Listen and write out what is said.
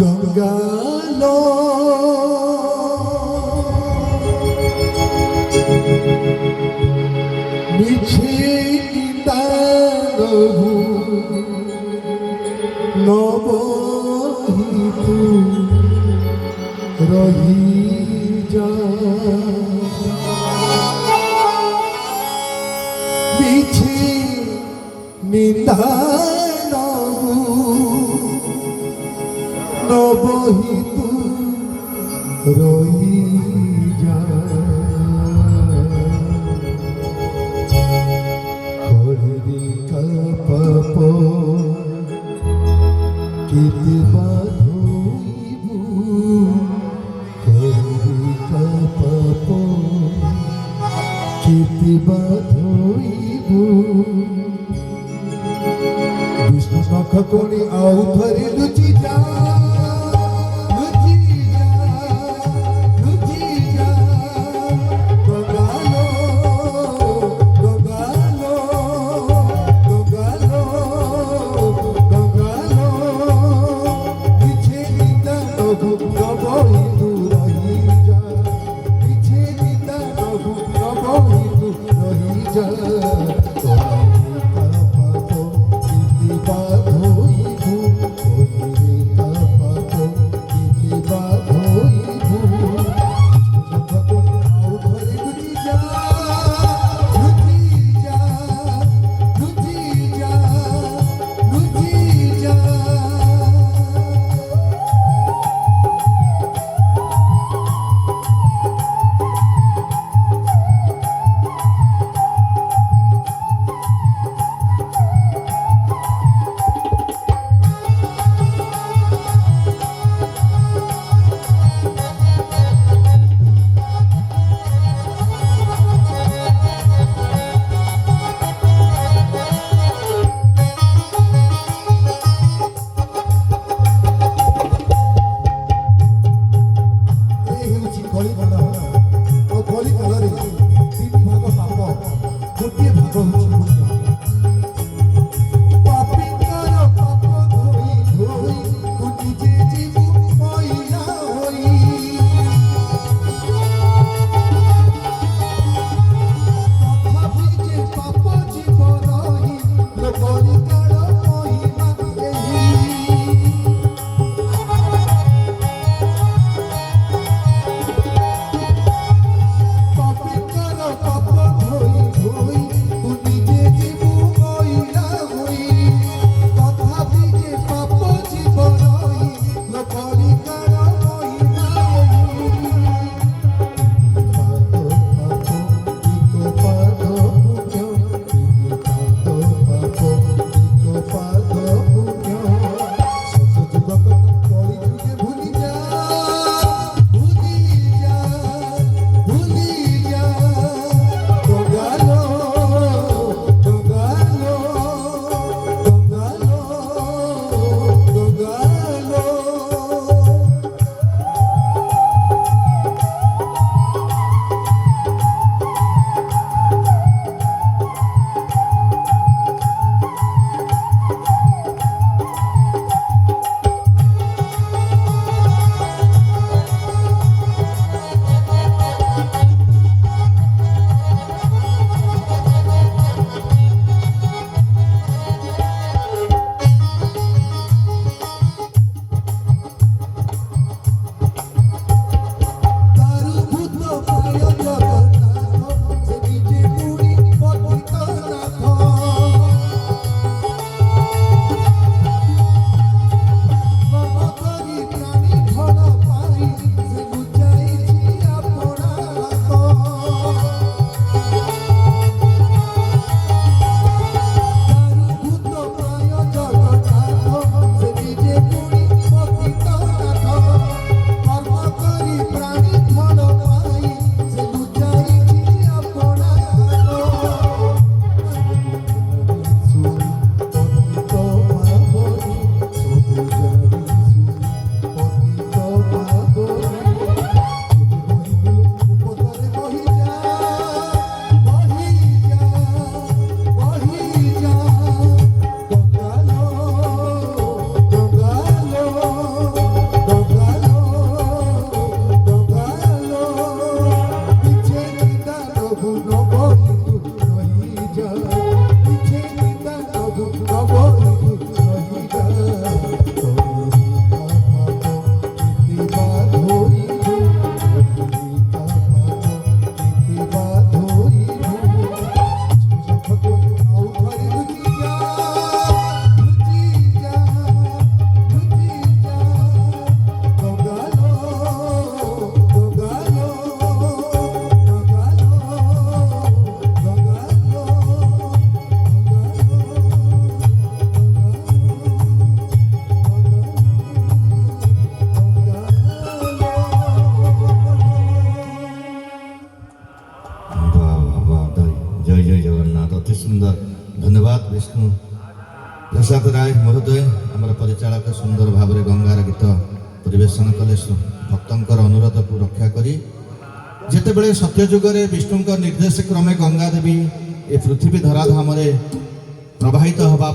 গঙ্গালো মিছে নিতানবু নবহিতু রহি যা মিছে নিতানবু নবহিতু রহি যা হরি কাপ কিতে বাধইবু হরি কাপ কিতে বাধইবু বিষ্ণু নখ কোণে আউ ধরে লুচি যা নবই তু রহি যা পিছে নিতা নব নবই তু রহি যা जय जय जगन्नाथ अति सुंदर धन्यवाद विष्णु प्रसाद राय महोदय आमर परिचालक सुंदर भाव में गंगार गीत परिवेशन कले भक्तंकर अनुरोध को रक्षा करी जिते बड़े सत्यजुगे विष्णु निर्देश क्रमे गंगा देवी ए पृथ्वी धराधाम प्रवाहित हवा